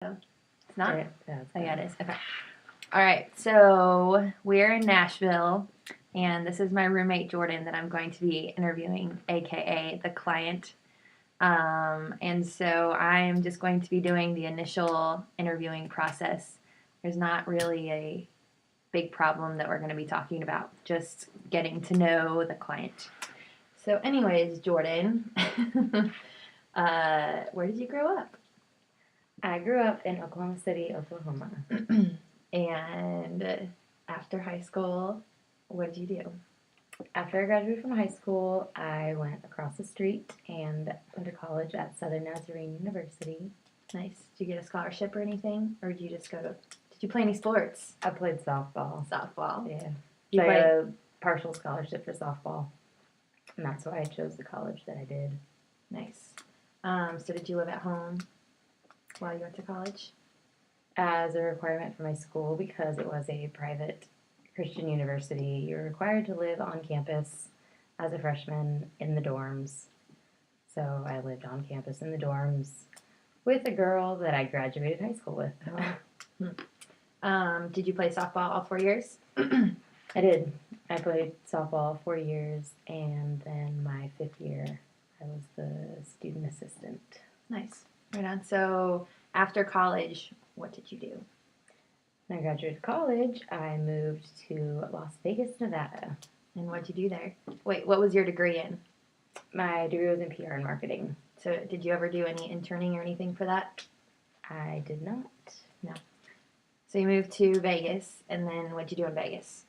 It's not? Yeah, Oh, yeah, it is. Okay. All right. So we're in Nashville, and this is my roommate, Jordan, that I'm going to be interviewing, aka the client. And so I'm just going to be doing the initial interviewing process. There's not really a big problem that we're going to be talking about, just getting to know the client. So, anyways, Jordan, where did you grow up? I grew up in Oklahoma City, Oklahoma. And after high school, what did you do? After I graduated from high school, I went across the street and went to college at Southern Nazarene University. Nice. Did you get a scholarship or anything? Or did you just go to, did you play any sports? I played softball. Softball. Yeah. You So I played? got a partial scholarship for softball. And that's why I chose the college that I did. Nice. So did you live at home while you went to college? As a requirement for my school, because it was a private Christian university, you're required to live on campus as a freshman in the dorms. So I lived on campus in the dorms with a girl that I graduated high school with. Did you play softball all 4 years? I did. I played softball 4 years, and then my 5th year, I was the student assistant. Nice. Right on. So after college, what did you do? When I graduated college, I moved to Las Vegas, Nevada. And what did you do there? Wait, what was your degree in? My degree was in PR and marketing. So did you ever do any interning or anything for that? I did not. No. So you moved to Vegas, and then what'd you do in Vegas?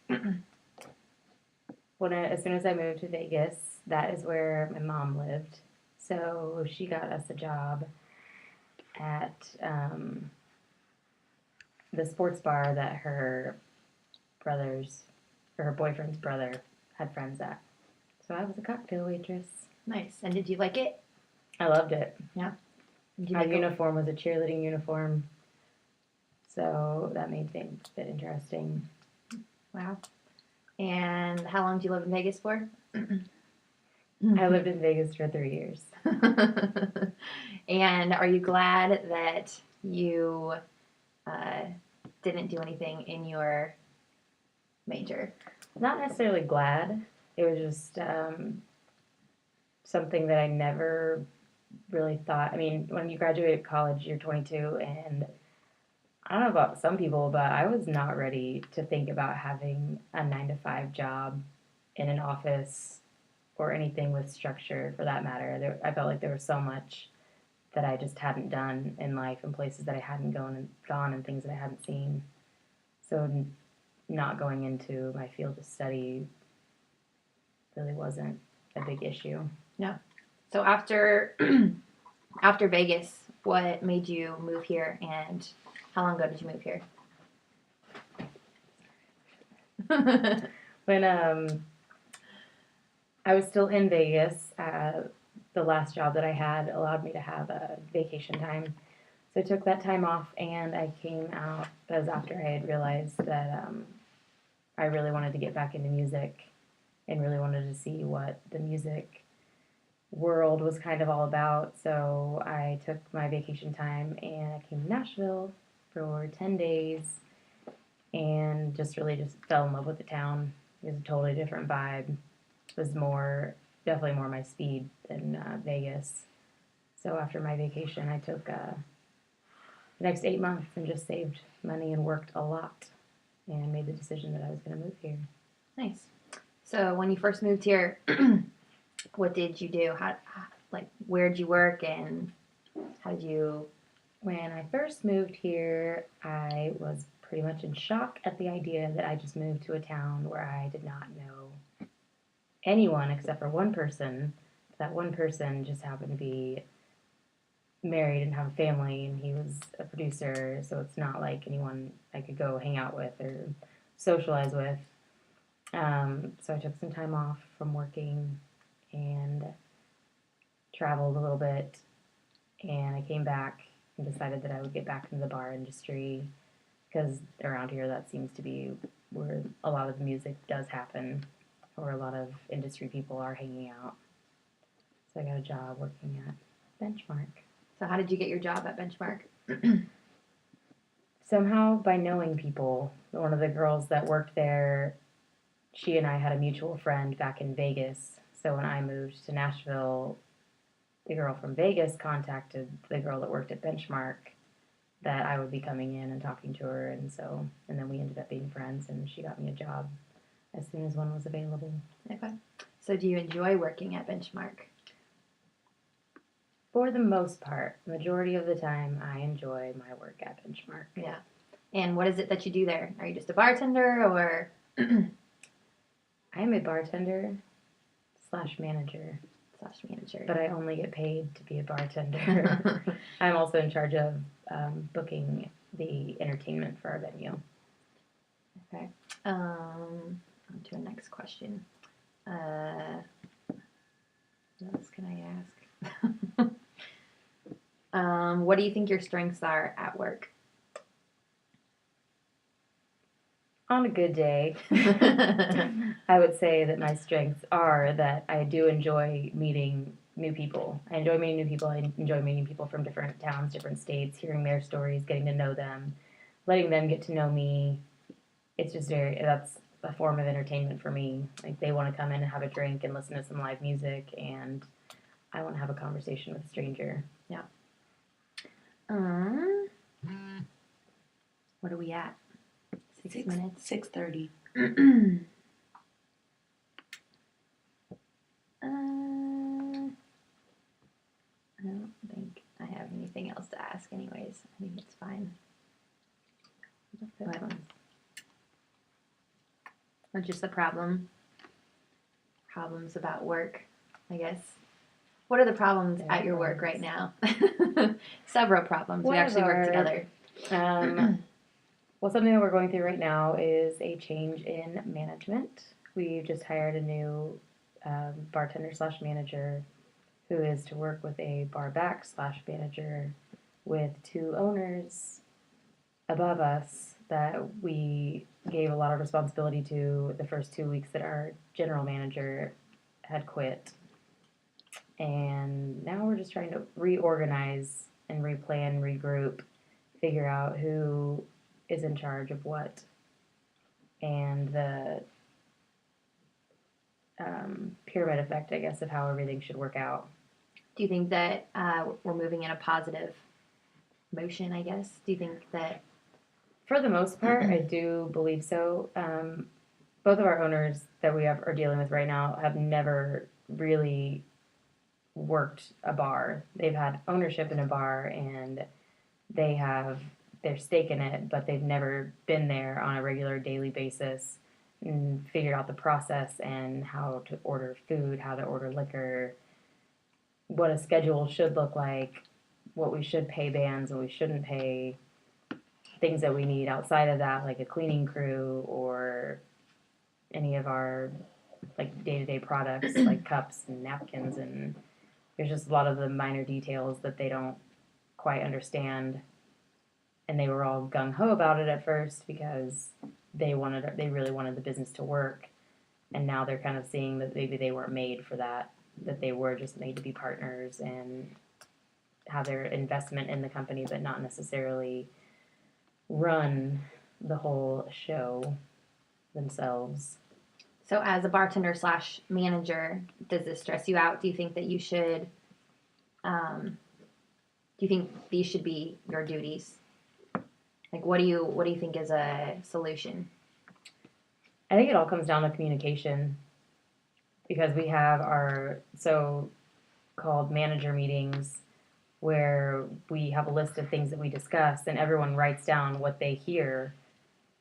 As soon as I moved to Vegas, that is where my mom lived. So she got us a job at the sports bar that her boyfriend's brother had friends at. So I was a cocktail waitress. Nice. And did you like it? I loved it. Yeah. Our uniform was a cheerleading uniform, so that made things a bit interesting. Wow. And how long did you live in Vegas for? I lived in Vegas for 3 years. And are you glad that you didn't do anything in your major? Not necessarily glad. It was just something that I never really thought. I mean, when you graduate college, you're 22, and I don't know about some people, but I was not ready to think about having a 9-to-5 job in an office or anything with structure for that matter. I felt like there was so much that I just hadn't done in life and places that I hadn't gone and things that I hadn't seen. So not going into my field of study really wasn't a big issue. No. So after after Vegas, what made you move here, and how long ago did you move here? When I was still in Vegas, the last job that I had allowed me to have a vacation time. So I took that time off, and I came out because after I had realized that I really wanted to get back into music and really wanted to see what the music world was kind of all about. So I took my vacation time and I came to Nashville for 10 days and just fell in love with the town. It was a totally different vibe. It was definitely more my speed than Vegas. So after my vacation, I took the next 8 months and just saved money and worked a lot and made the decision that I was going to move here. Nice. So when you first moved here, what did you do? Where did you work, and how did you? When I first moved here, I was pretty much in shock at the idea that I just moved to a town where I did not know anyone except for one person. That one person just happened to be married and have a family, and he was a producer, so it's not like anyone I could go hang out with or socialize with. So I took some time off from working and traveled a little bit, and I came back and decided that I would get back into the bar industry because around here that seems to be where a lot of the music does happen, or a lot of industry people are hanging out. So I got a job working at Benchmark. So how did you get your job at Benchmark? Somehow, by knowing people, one of the girls that worked there, she and I had a mutual friend back in Vegas. So when I moved to Nashville, the girl from Vegas contacted the girl that worked at Benchmark that I would be coming in and talking to her, and then we ended up being friends, and she got me a job as soon as one was available. Okay. So do you enjoy working at Benchmark? For the most part, the majority of the time, I enjoy my work at Benchmark. Yeah. And what is it that you do there? Are you just a bartender or? I am a bartender / manager, /manager. but I only get paid to be a bartender. I'm also in charge of booking the entertainment for our venue. Okay. On to our next question. What else can I ask? What do you think your strengths are at work? On a good day, I would say that my strengths are that I do enjoy meeting new people. I enjoy meeting new people. I enjoy meeting people from different towns, different states, hearing their stories, getting to know them, letting them get to know me. It's just that's a form of entertainment for me. Like, they want to come in and have a drink and listen to some live music, and I want to have a conversation with a stranger. Yeah. What are we at? 6 minutes. 6:30. I don't think I have anything else to ask anyways. I think it's fine. Or just the problems about work, I guess. What are the problems at your work right now? Several problems. We actually work together. Well, something that we're going through right now is a change in management. We've just hired a new bartender / manager who is to work with a bar back / manager with 2 owners above us that we gave a lot of responsibility to the first 2 weeks that our general manager had quit. And now we're just trying to reorganize and replan, regroup, figure out who is in charge of what, and the pyramid effect, I guess, of how everything should work out. Do you think that we're moving in a positive motion, I guess? Do you think that... For the most part, I do believe so. Both of our owners that we are dealing with right now have never really worked a bar. They've had ownership in a bar, and they have their stake in it, but they've never been there on a regular daily basis and figured out the process and how to order food, how to order liquor, what a schedule should look like, what we should pay bands and we shouldn't pay, things that we need outside of that, like a cleaning crew or any of our like day-to-day products like cups and napkins, and there's just a lot of the minor details that they don't quite understand. And they were all gung-ho about it at first because they really wanted the business to work. And now they're kind of seeing that maybe they weren't made for that they were just made to be partners and have their investment in the company, but not necessarily run the whole show themselves. So as a bartender / manager, does this stress you out? Do you think that you should, do you think these should be your duties? Like, what do you think is a solution? I think it all comes down to communication, because we have our so-called manager meetings where we have a list of things that we discuss, and everyone writes down what they hear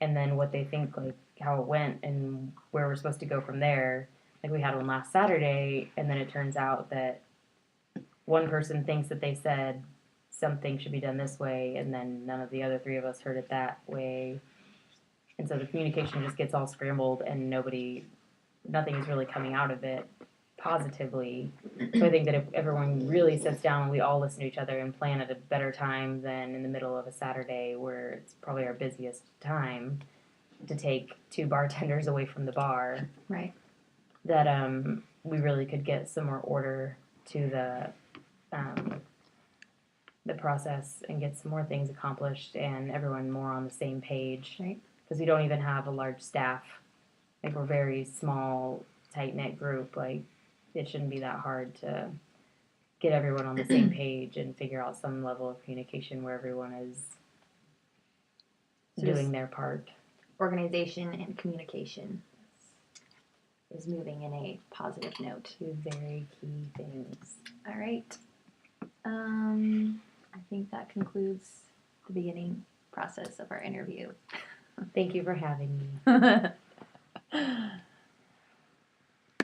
and then what they think, like how it went and where we're supposed to go from there. Like, we had one last Saturday, and then it turns out that one person thinks that they said something should be done this way, and then none of the other 3 of us heard it that way. And so the communication just gets all scrambled, and nothing is really coming out of it positively. So I think that if everyone really sits down and we all listen to each other and plan at a better time than in the middle of a Saturday where it's probably our busiest time to take 2 bartenders away from the bar, Right. that we really could get some more order to the process and get some more things accomplished and everyone more on the same page. Right. Because we don't even have a large staff. Like we're a very small, tight knit group. Like it shouldn't be that hard to get everyone on the same page and figure out some level of communication where everyone is So doing just their part. organization and communication is moving in a positive note. Two very key things. All right. I think that concludes the beginning process of our interview. Thank you for having me.